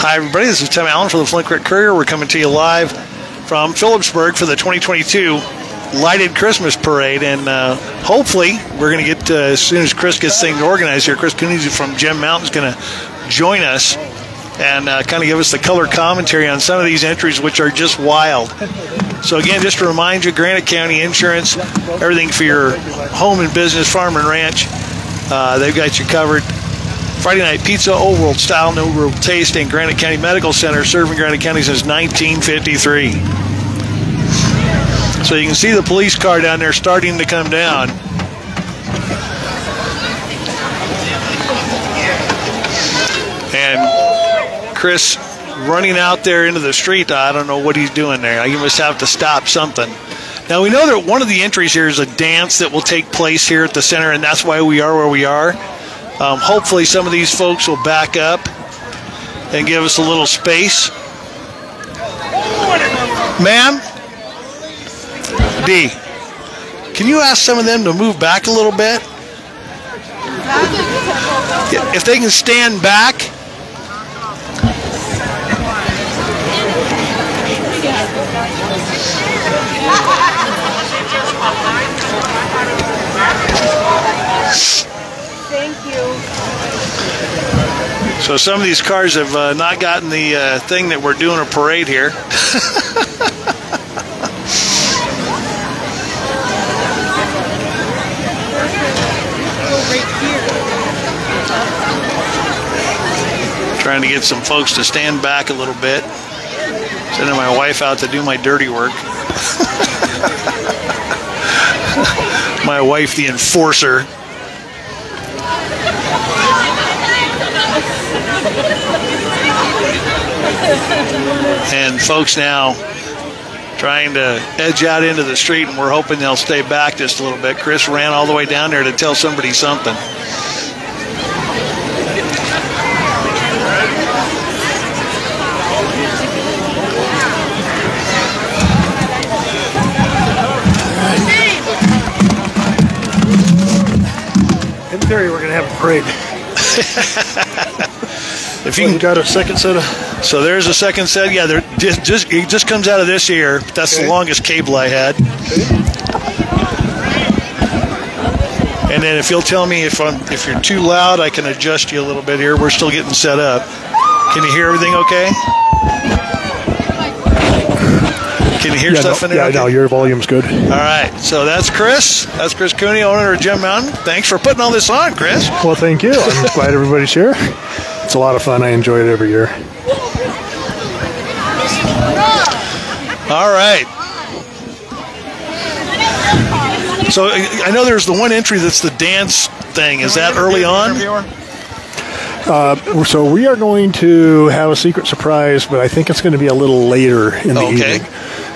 Hi, everybody. This is Tim Allen for the Flint Courier. We're coming to you live from Philipsburg for the 2022 Lighted Christmas Parade. And hopefully, we're going to get, as soon as Chris gets things organized here, Chris Cooney from Gem Mountain is going to join us and kind of give us the color commentary on some of these entries, which are just wild. So again, just to remind you, Granite County Insurance, everything for your home and business, farm and ranch, they've got you covered. Friday Night Pizza, Old World Style, New World Taste, and Granite County Medical Center, serving Granite County since 1953. So you can see the police car down there starting to come down. And Chris running out there into the street, I don't know what he's doing there. He must have to stop something. Now, we know that one of the entries here is a dance that will take place here at the center, and that's why we are where we are. Hopefully some of these folks will back up and give us a little space. Ma'am? D, can you ask some of them to move back a little bit? If they can stand back. Thank you. So some of these cars have not gotten the thing that we're doing a parade here. Trying to get some folks to stand back a little bit. Sending my wife out to do my dirty work. My wife, the enforcer. And folks now trying to edge out into the street, and we're hoping they'll stay back just a little bit. Chris ran all the way down there to tell somebody something. In theory, we're going to have a parade. If you got a second set of... So there's a second set. Yeah, it just comes out of this ear. That's okay. The longest cable I had. Okay. And then if you'll tell me if you're too loud, I can adjust you a little bit here. We're still getting set up. Can you hear everything okay? Can you hear stuff in there? Yeah, okay? no, your volume's good. All right, so that's Chris. That's Chris Cooney, owner of Gem Mountain. Thanks for putting all this on, Chris. Well, thank you. I'm glad everybody's here. It's a lot of fun. I enjoy it every year. All right. So I know there's the one entry that's the dance thing. Is that early on? So we are going to have a secret surprise, but I think it's going to be a little later in the evening.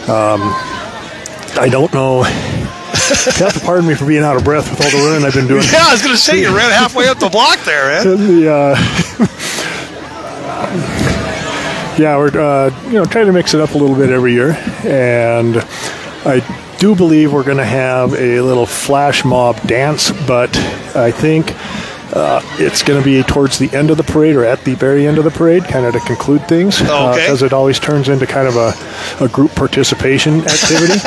I don't know. You have to pardon me for being out of breath with all the running I've been doing. Yeah, I was going to say, you ran halfway up the block there, man. Yeah, we're trying to mix it up a little bit every year, and I do believe we're going to have a little flash mob dance, but I think it's going to be towards the end of the parade, or at the very end of the parade, kind of to conclude things, because it always turns into kind of a group participation activity.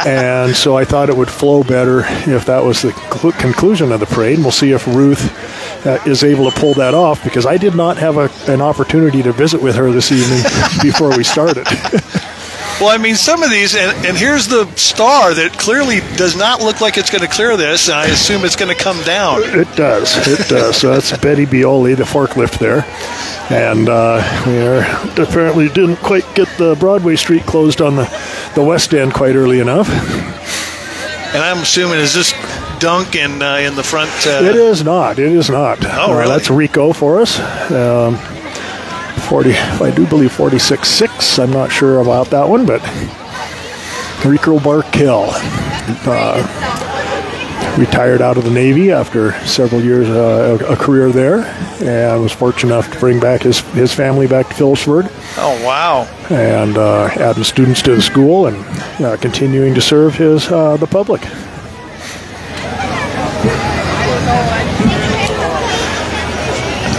And so I thought it would flow better if that was the conclusion of the parade. And we'll see if Ruth is able to pull that off, because I did not have an opportunity to visit with her this evening before we started. Well, I mean, some of these, and here's the star that clearly does not look like it's going to clear this, and I assume it's going to come down. It does. It does. So that's Betty Bioli, the forklift there. And we apparently didn't quite get the Broadway Street closed on the west end quite early enough. And I'm assuming, is this Dunk in the front? It is not. It is not. Oh, really? That's Rico for us. I do believe 46.6. I'm not sure about that one, but Rico Barkel retired out of the Navy after several years, a career there, and was fortunate enough to bring back his family back to Philipsburg. Oh, wow. And adding students to the school and continuing to serve the public.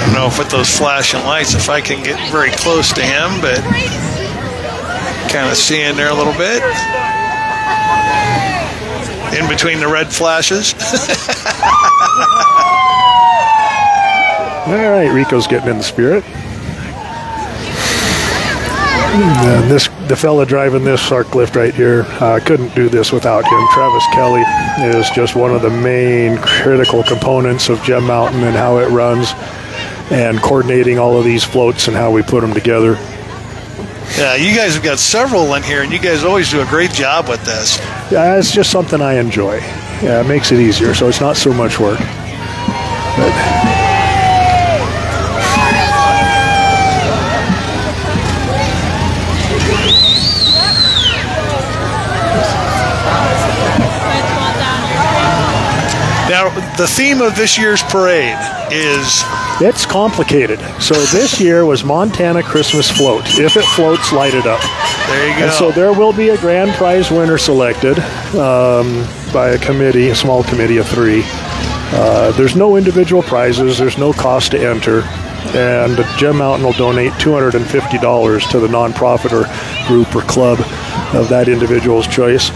I don't know if with those flashing lights, if I can get very close to him, but kind of seeing there a little bit. In between the red flashes. All right, Rico's getting in the spirit. The fella driving this arc lift right here, couldn't do this without him. Travis Kelly is just one of the main critical components of Gem Mountain and how it runs, and coordinating all of these floats and how we put them together. Yeah, you guys have got several in here, and you guys always do a great job with this. Yeah, it's just something I enjoy. Yeah, it makes it easier, so it's not so much work. But now, the theme of this year's parade is... It's complicated. So this year was Montana Christmas Float. If it floats, light it up. There you go. And so there will be a grand prize winner selected by a committee, a small committee of 3. There's no individual prizes. There's no cost to enter. And Gem Mountain will donate $250 to the nonprofit or group or club of that individual's choice.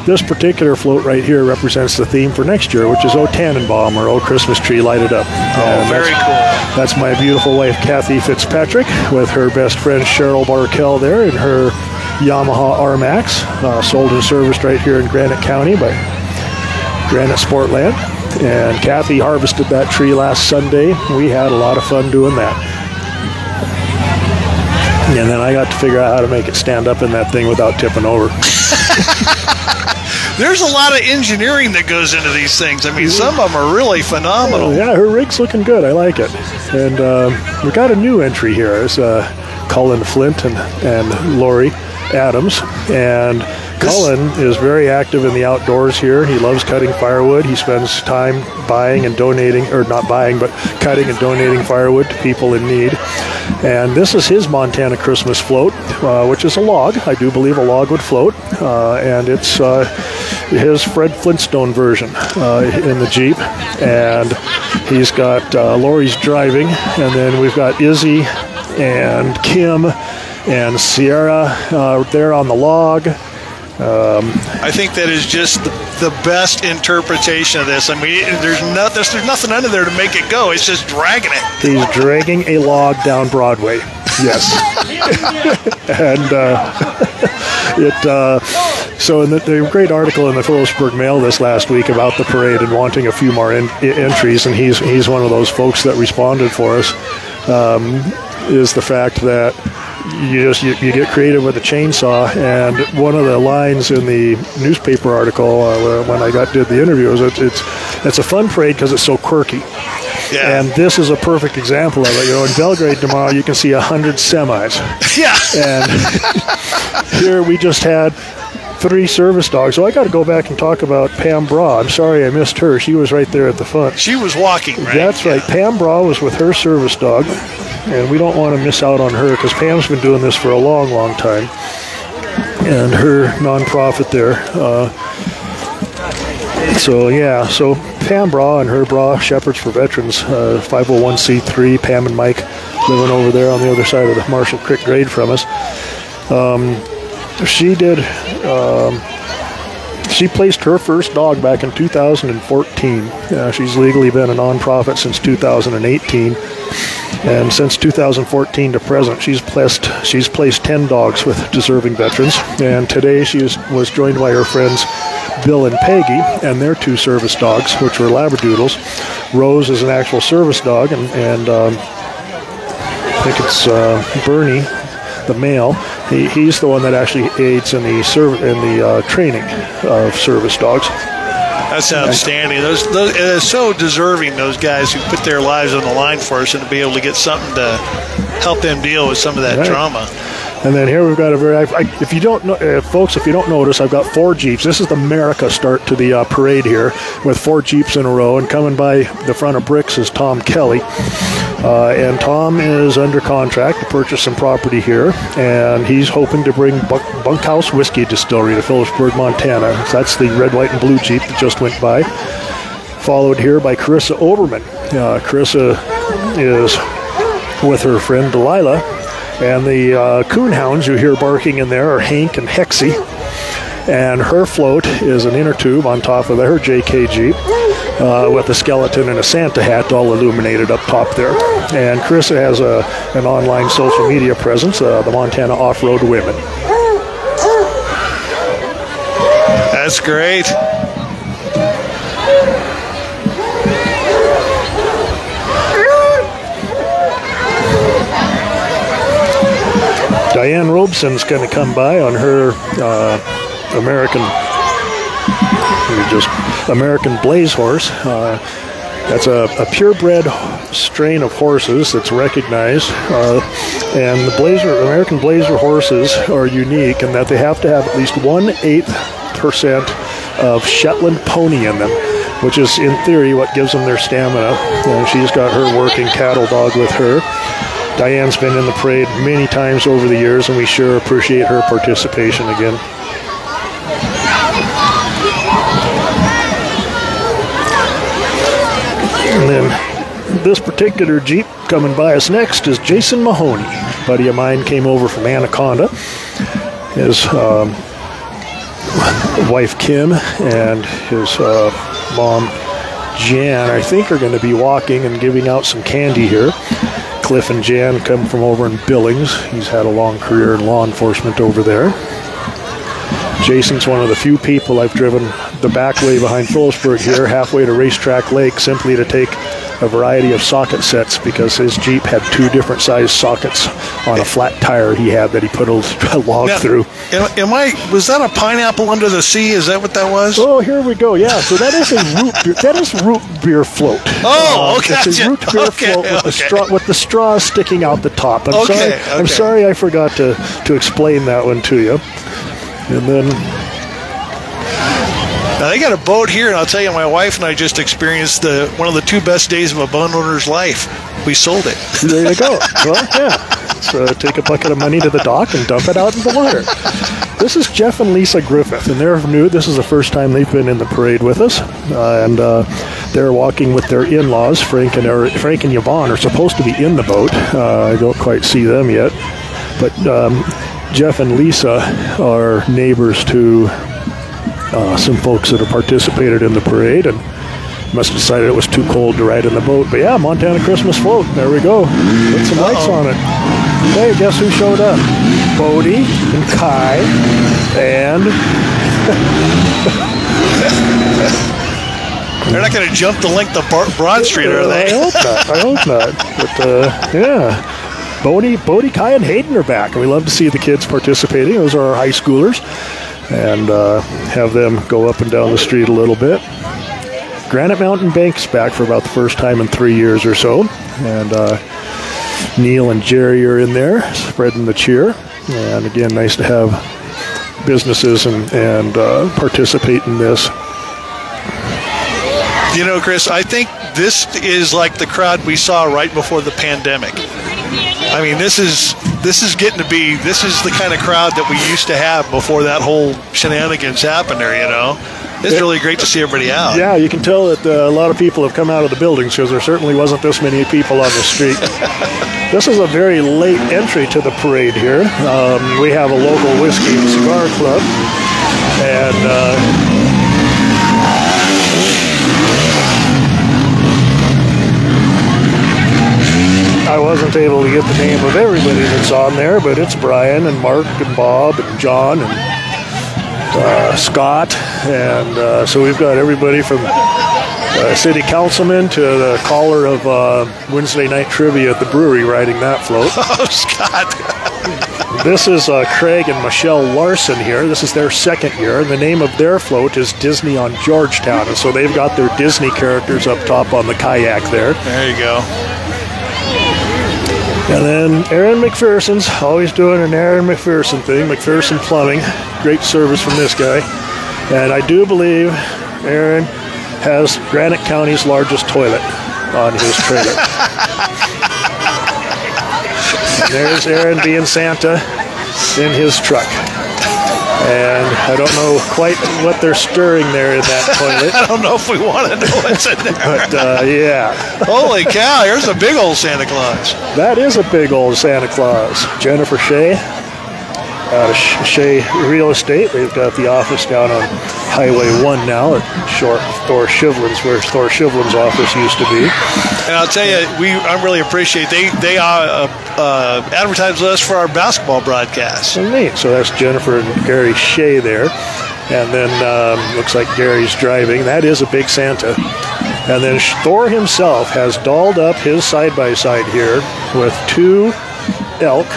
This particular float right here represents the theme for next year, which is O Tannenbaum, or O Christmas Tree Lighted Up. Oh, very cool. That's my beautiful wife, Kathy Fitzpatrick, with her best friend, Cheryl Barkell there, in her Yamaha R-Max, sold and serviced right here in Granite County by Granite Sportland. And Kathy harvested that tree last Sunday. We had a lot of fun doing that. And then I got to figure out how to make it stand up in that thing without tipping over. There's a lot of engineering that goes into these things. I mean, some of them are really phenomenal. Yeah, her rig's looking good. I like it. And we got a new entry here. It's Cullen Flint and Lori Adams. And Cullen is very active in the outdoors here. He loves cutting firewood. He spends time buying and donating, or not buying, but cutting and donating firewood to people in need. And this is his Montana Christmas float, which is a log. I do believe a log would float. And it's his Fred Flintstone version in the Jeep. And he's got Lori's driving. And then we've got Izzy and Kim and Sierra there on the log. I think that is just the best interpretation of this. I mean, there's nothing under there to make it go. It's just dragging it. He's dragging a log down Broadway. Yes. And so in the great article in the Philipsburg Mail this last week about the parade and wanting a few more entries, and he's one of those folks that responded for us, is the fact that you get creative with a chainsaw. And one of the lines in the newspaper article when I did the interview is it's a fun parade because it's so quirky. Yeah. And this is a perfect example of it. You know, in Belgrade tomorrow you can see 100 semis. Yeah. And here we just had 3 service dogs. So I got to go back and talk about Pam Braw. I'm sorry I missed her. She was right there at the front. She was walking, right? That's right. Pam Braw was with her service dog. And we don't want to miss out on her because Pam's been doing this for a long, long time. And her nonprofit there. So Pam Braw and her Braw Shepherds for Veterans, 501c3, Pam and Mike living over there on the other side of the Marshall Creek grade from us. She placed her first dog back in 2014. She's legally been a nonprofit since 2018. And since 2014 to present, she's placed 10 dogs with deserving veterans. And today she was joined by her friends Bill and Peggy and their 2 service dogs, which were Labradoodles. Rose is an actual service dog, and I think it's Bernie, the male. He's the one that actually aids in the training of service dogs. That's outstanding. Those it is so deserving, those guys who put their lives on the line for us, and to be able to get something to help them deal with some of that trauma. And then here we've got if you don't know, folks, if you don't notice, I've got 4 Jeeps. This is the America start to the parade here with 4 Jeeps in a row, and coming by the front of Bricks is Tom Kelly. And Tom is under contract to purchase some property here, and he's hoping to bring Bunkhouse Whiskey Distillery to Philipsburg, Montana. So that's the red, white, and blue Jeep that just went by. Followed here by Carissa Oberman. Carissa is with her friend Delilah. And the coonhounds you hear barking in there are Hank and Hexie. And her float is an inner tube on top of her JK Jeep with a skeleton and a Santa hat all illuminated up top there. And Chris has an online social media presence, the Montana Off-Road Women. That's great. Diane Robeson's going to come by on her American Blaze horse. That's a purebred strain of horses that's recognized. And the American Blazer horses are unique in that they have to have at least 1/8% of Shetland pony in them, which is in theory what gives them their stamina. And she's got her working cattle dog with her. Diane's been in the parade many times over the years, and we sure appreciate her participation again. And then this particular Jeep coming by us next is Jason Mahoney. A buddy of mine came over from Anaconda. His wife Kim and his mom Jan, I think, are going to be walking and giving out some candy here. Cliff and Jan come from over in Billings. He's had a long career in law enforcement over there. Jason's one of the few people I've driven the back way behind Philipsburg here, halfway to Racetrack Lake, simply to take a variety of socket sets because his Jeep had 2 different size sockets on a flat tire he had that he put a log through. Was that a pineapple under the sea? Is that what that was? Oh, here we go. Yeah, so that is a root beer. That is root beer float. Oh, okay. It's a root beer float with the straw sticking out the top. I'm sorry I forgot to explain that one to you. And then now they got a boat here, and I'll tell you, my wife and I just experienced one of the 2 best days of a boat owner's life. We sold it. There you go. Well, yeah. So take a bucket of money to the dock and dump it out in the water. This is Jeff and Lisa Griffith, and they're new. This is the first time they've been in the parade with us, and they're walking with their in-laws. Frank and Yvonne are supposed to be in the boat. I don't quite see them yet, but Jeff and Lisa are neighbors to some folks that have participated in the parade and must have decided it was too cold to ride in the boat. But yeah, Montana Christmas float. There we go. Put some lights on it. Hey, guess who showed up? Bodie and Kai and... They're not going to jump the length of Broad Street, are they? I hope not. But yeah. Bodie, Kai, and Hayden are back, and we love to see the kids participating. Those are our high schoolers, and have them go up and down the street a little bit. Granite Mountain Bank's back for about the first time in 3 years or so, and Neil and Jerry are in there spreading the cheer. And again, nice to have businesses and participate in this. You know, Chris, I think this is like the crowd we saw right before the pandemic. I mean, this is the kind of crowd that we used to have before that whole shenanigans happened there, you know. It's really great to see everybody out. Yeah, you can tell that a lot of people have come out of the buildings because there certainly wasn't this many people on the street. This is a very late entry to the parade here. We have a local whiskey and cigar club, and I wasn't able to get the name of everybody that's on there, but it's Brian and Mark and Bob and John and Scott, and so we've got everybody from city councilman to the caller of Wednesday night trivia at the brewery riding that float. Oh, Scott. This is Craig and Michelle Larson here. This is their second year, and the name of their float is Disney on Georgetown, and so they've got their Disney characters up top on the kayak there. There you go. And then Aaron McPherson's always doing an Aaron McPherson thing, McPherson Plumbing. Great service from this guy. And I do believe Aaron has Granite County's largest toilet on his trailer. And there's Aaron being Santa in his truck. And I don't know quite what they're stirring there in that toilet. I don't know if we want to know what's in there. But, yeah. Holy cow, here's a big old Santa Claus. That is a big old Santa Claus. Jennifer Shea. Out of Shea Real Estate. They've got the office down on Highway 1 now at Thor Shivlin's, where Thor Shivlin's office used to be. And I'll tell you, I really appreciate they advertise with us for our basketball broadcast. So neat. So that's Jennifer and Gary Shea there. And then looks like Gary's driving. That is a big Santa. And then Thor himself has dolled up his side-by-side here with 2 elk.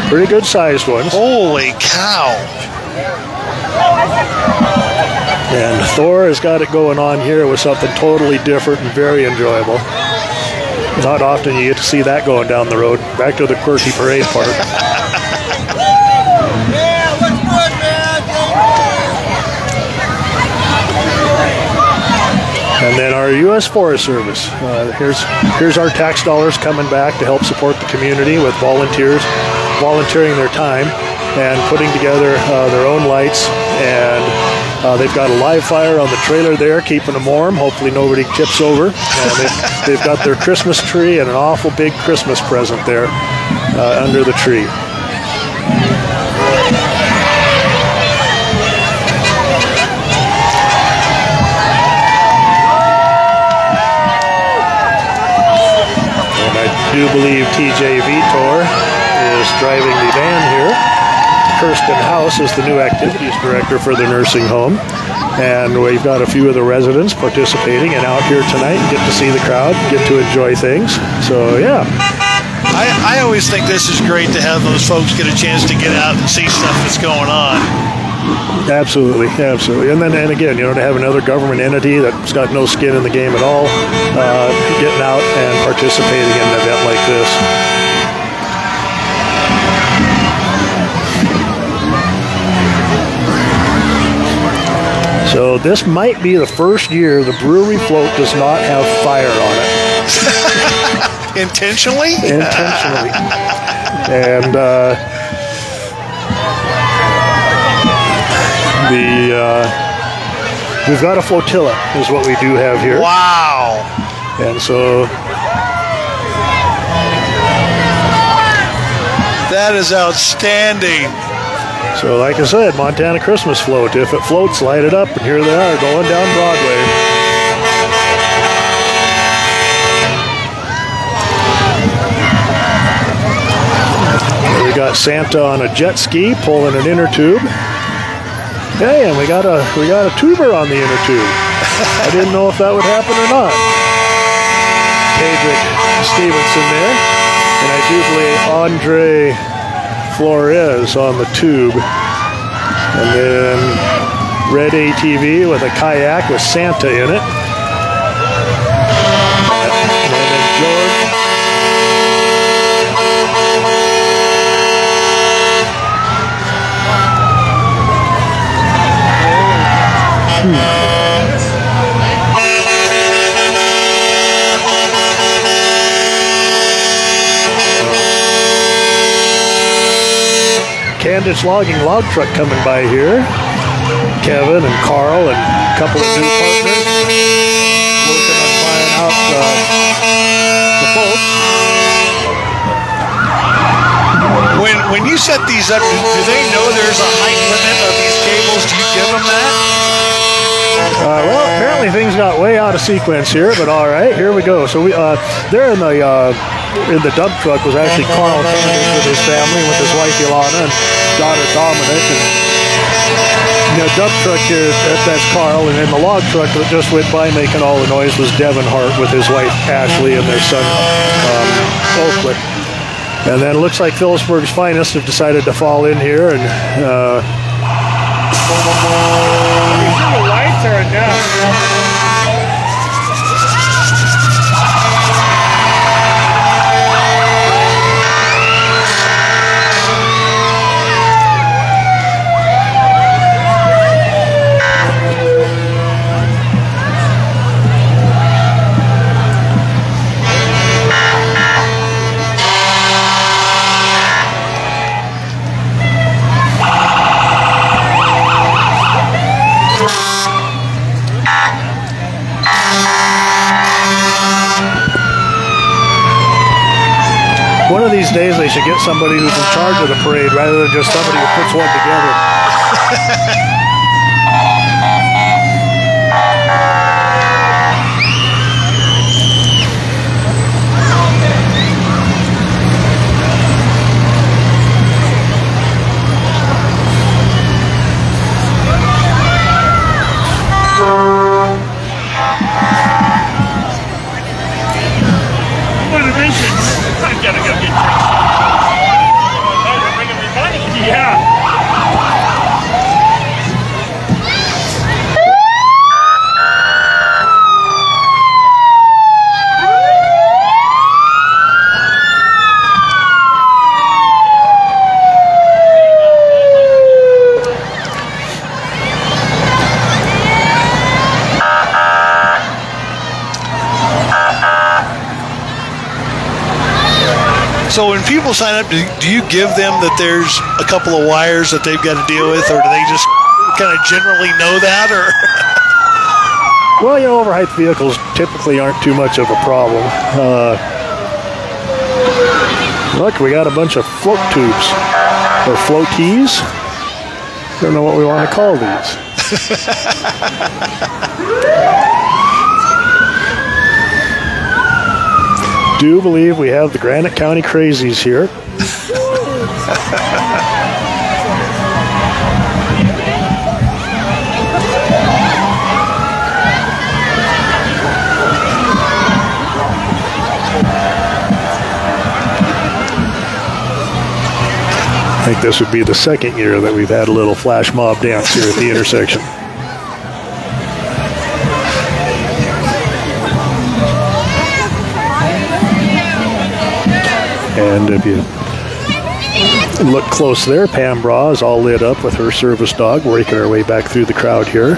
Pretty good sized ones. Holy cow. And Thor has got it going on here with something totally different and very enjoyable. Not often you get to see that going down the road. Back to the quirky parade part. And then our U.S. Forest Service. Here's our tax dollars coming back to help support the community with volunteers volunteering their time and putting together their own lights. And they've got a live fire on the trailer there, keeping them warm. Hopefully nobody tips over. And they've got their Christmas tree and an awful big Christmas present there under the tree. I do believe TJ Vitor is driving the van here. Kirsten House is the new activities director for the nursing home. And we've got a few of the residents participating and out here tonight and get to see the crowd, get to enjoy things. So, yeah. I always think this is great to have those folks get a chance to get out and see stuff that's going on. Absolutely, absolutely. And again, to have another government entity that's got no skin in the game at all, getting out and participating in an event like this. So this might be the first year the brewery float does not have fire on it. Intentionally? Intentionally. And we've got a flotilla is what we do have here. Wow. And so that is outstanding. So like I said, Montana Christmas float. If it floats, light it up, and here they are going down Broadway. We got Santa on a jet ski pulling an inner tube. Hey, and we got a tuber on the inner tube. I didn't know if that would happen or not. Pedrick Stevenson there, and I do believe Andre Flores on the tube. And then red ATV with a kayak with Santa in it. And then George. Candid's logging log truck coming by here. Kevin and Carl and a couple of new partners working on buying out the folks. When you set these up, do they know there's a height limit of these cables? Do you give them that? Well, apparently things got way out of sequence here, but all right, here we go. So we there in the dump truck was actually Carl Cannon with his family, with his wife Ilana and daughter Dominic. And the dump truck here, that's Carl, and then the log truck that just went by making all the noise was Devin Hart with his wife Ashley and their son Oakland. And then it looks like Philipsburg's finest have decided to fall in here and the lights are enough. days they should get somebody who's in charge of the parade rather than just somebody who puts one together. I gotta go get drinks. Oh, they're bringing me money. Yeah. So when people sign up, do you give them that there's a couple of wires that they've got to deal with, or do they just kind of generally know that? Or well, overhyped vehicles typically aren't too much of a problem. Look, we got a bunch of float tubes, or floaties. Don't know what we want to call these. Do believe we have the Granite County Crazies here. I think this would be the second year that we've had a little flash mob dance here at the intersection. And if you look close there, Pam Bra is all lit up with her service dog, working her way back through the crowd here.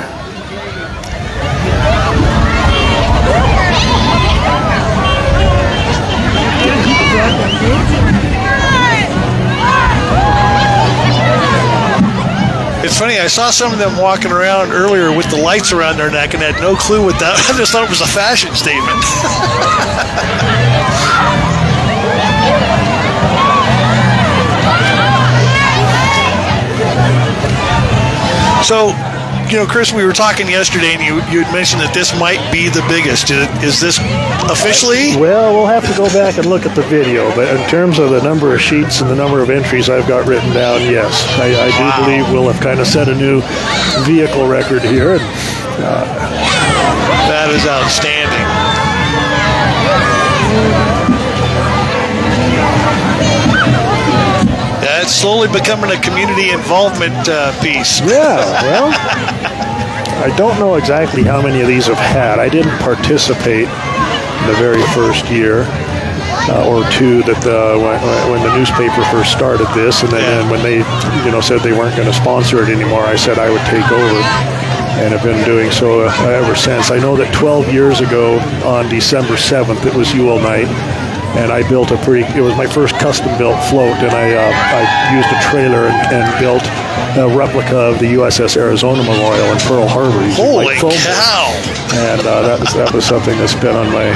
it's funny, I saw some of them walking around earlier with the lights around their neck and had no clue what that. I just thought it was a fashion statement. So, Chris, we were talking yesterday, and you had mentioned that this might be the biggest. Is this officially? Well, we'll have to go back and look at the video, but in terms of the number of sheets and the number of entries I've got written down, yes. I do believe we'll have kind of set a new vehicle record here. That is outstanding. It's slowly becoming a community involvement piece. Yeah, well, I don't know exactly how many of these I've had. I didn't participate the very first year or two that when the newspaper first started this, and then when they said they weren't going to sponsor it anymore, I said I would take over, and have been doing so ever since. I know that 12 years ago on December 7th, it was Yule night. And I built it was my first custom-built float, and I used a trailer and built a replica of the USS Arizona Memorial in Pearl Harbor. Holy cow! And that was something that's been on my...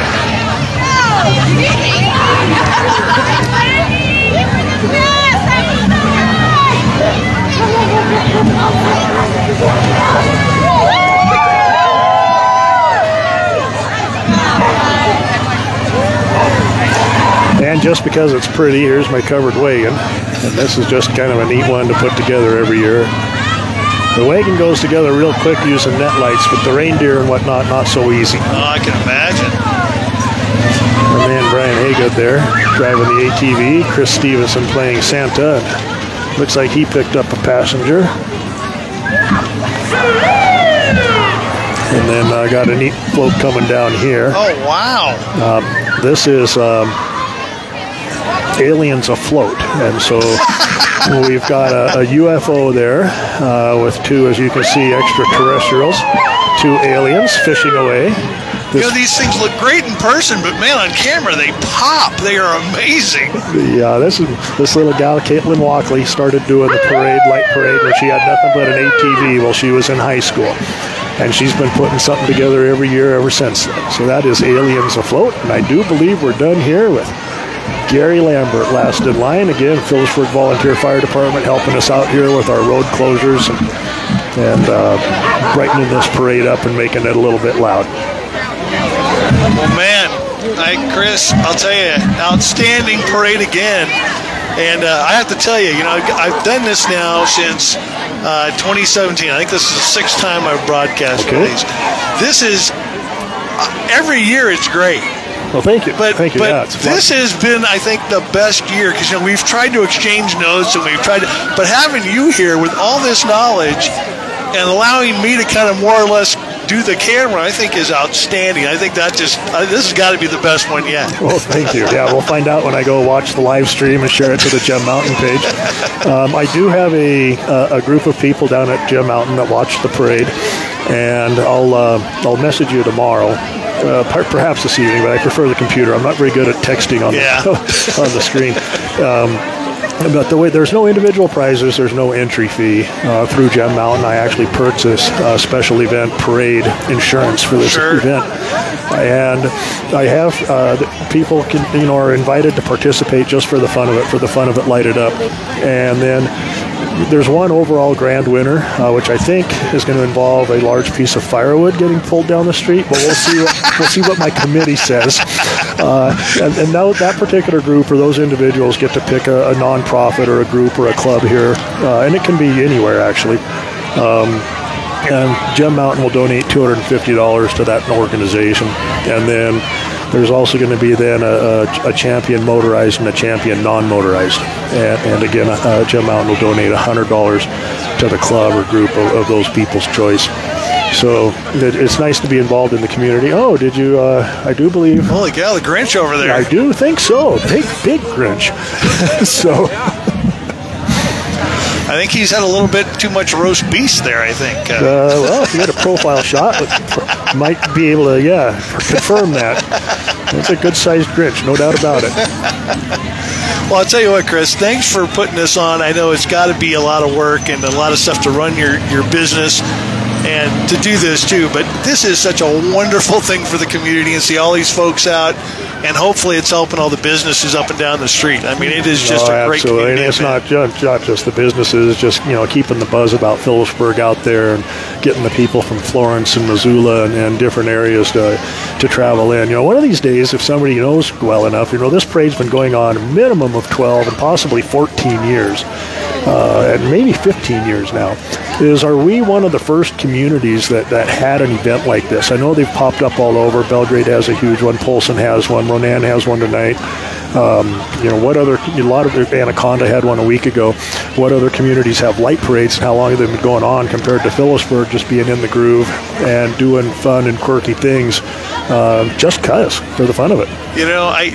And just because it's pretty, here's my covered wagon. And this is just kind of a neat one to put together every year. The wagon goes together real quick using net lights, but the reindeer and whatnot, not so easy. Oh, I can imagine. My man Brian Haygood there, driving the ATV. Chris Stevenson playing Santa. And looks like he picked up a passenger. And then I got a neat float coming down here. Oh, wow. This is... Aliens Afloat, and so we've got a UFO there with two, as you can see, extraterrestrials, two aliens fishing away. These things look great in person, but man, on camera they pop. They are amazing. Yeah, this little gal, Caitlin Walkley, started doing the light parade when she had nothing but an ATV while she was in high school. And she's been putting something together every year ever since then. So that is Aliens Afloat, and I do believe we're done here with Gary Lambert last in line. Again, Philipsburg Volunteer Fire Department helping us out here with our road closures and brightening this parade up and making it a little bit loud. Well, man, Chris, I'll tell you, outstanding parade again. And I have to tell you, I've done this now since 2017. I think this is the sixth time I've broadcast these. This is, every year it's great. Well, thank you. But Yeah, this has been, I think, the best year because we've tried to exchange notes and but having you here with all this knowledge and allowing me to kind of more or less do the camera, I think is outstanding. I think this has got to be the best one yet. Well, thank you. Yeah, we'll find out when I go watch the live stream and share it to the Gem Mountain page. I do have a group of people down at Gem Mountain that watch the parade, and I'll message you tomorrow. Perhaps this evening, but I prefer the computer. I'm not very good at texting on the screen. But there's no individual prizes, there's no entry fee through Gem Mountain. I actually purchase special event parade insurance for this event, and I have people are invited to participate just for the fun of it, lighted up, and then there's one overall grand winner, which I think is going to involve a large piece of firewood getting pulled down the street. But we'll see what my committee says. And now that particular group or those individuals get to pick a nonprofit or a group or a club here, and it can be anywhere actually. And Gem Mountain will donate $250 to that organization, and then there's also going to be then a champion motorized and a champion non-motorized. And again, Gem Mountain will donate $100 to the club or group of those people's choice. So it's nice to be involved in the community. Oh, did you? I do believe. Holy cow, the Grinch over there. I do think so. Big Grinch. So. I think he's had a little bit too much roast beef there, I think. Well, if you had a profile shot, might be able to, confirm that. That's a good-sized Grinch, no doubt about it. Well, I'll tell you what, Chris, thanks for putting this on. I know it's got to be a lot of work and a lot of stuff to run your business and to do this too, but this is such a wonderful thing for the community and see all these folks out, and hopefully it's helping all the businesses up and down the street. I mean, it is just a great community. And it's not just the businesses, it's just keeping the buzz about Philipsburg out there and getting the people from Florence and Missoula and different areas to travel in. One of these days, if somebody knows well enough, this parade's been going on a minimum of 12 and possibly 14 years, and maybe 15 years now. Are we one of the first communities that had an event like this? I know they've popped up all over. Belgrade has a huge one. Polson has one. Ronan has one tonight. What other? A lot of Anaconda had one a week ago. What other communities have light parades? And how long have they been going on compared to Philipsburg just being in the groove and doing fun and quirky things, just cause for the fun of it?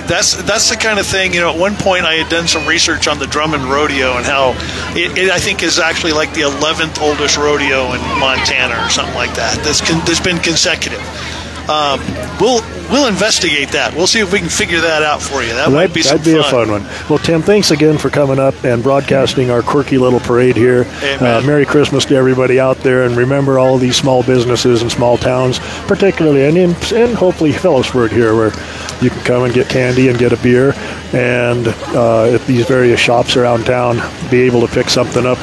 That's the kind of thing. At one point I had done some research on the Drummond Rodeo and how it I think is actually like the 11th oldest rodeo in Montana or something like that. That's been consecutive. We'll investigate that. We'll see if we can figure that out for you. That'd be a fun one. Well, Tim, thanks again for coming up and broadcasting our quirky little parade here. Merry Christmas to everybody out there, and remember all these small businesses and small towns, particularly, and hopefully Philipsburg here, where you can come and get candy and get a beer, and at these various shops around town, be able to pick something up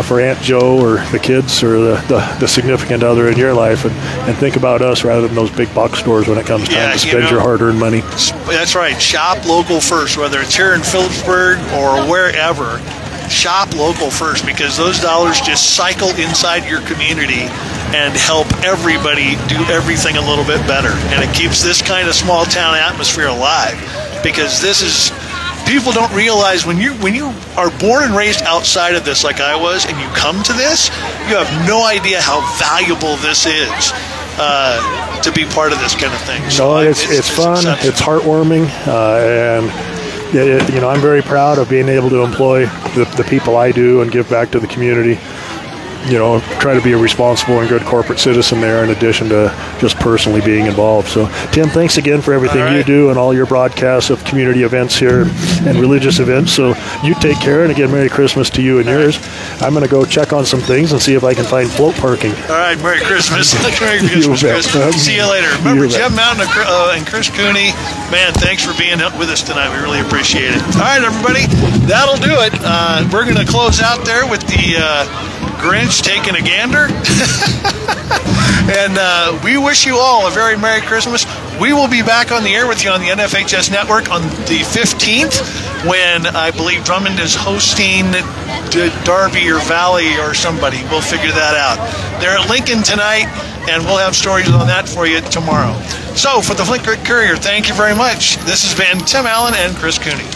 for Aunt Joe or the kids or the significant other in your life, and think about us rather than those big box stores when it comes time to spend your hard-earned money. That's right. Shop local first, whether it's here in Philipsburg or wherever. Shop local first, because those dollars just cycle inside your community and help everybody do everything a little bit better. And it keeps this kind of small town atmosphere alive, because this is... People don't realize when you are born and raised outside of this like I was, and you come to this, you have no idea how valuable this is to be part of this kind of thing. So it's fun, it's heartwarming, and I'm very proud of being able to employ the people I do and give back to the community. try to be a responsible and good corporate citizen there in addition to just personally being involved. So, Tim, thanks again for everything you do and all your broadcasts of community events here and religious events. So you take care, and again, Merry Christmas to you and yours. I'm going to go check on some things and see if I can find float parking. All right, Merry Christmas. Merry Christmas, Chris. See you later. Remember, Jeb Mountain and Chris Cooney, man, thanks for being with us tonight. We really appreciate it. All right, everybody, that'll do it. We're going to close out there with the Grinch taking a gander. And we wish you all a very Merry Christmas. We will be back on the air with you on the NFHS Network on the 15th when I believe Drummond is hosting Darby or Valley or somebody. We'll figure that out. They're at Lincoln tonight, and we'll have stories on that for you tomorrow. So for the Flint Courier, thank you very much. This has been Tim Allen and Chris Cooney.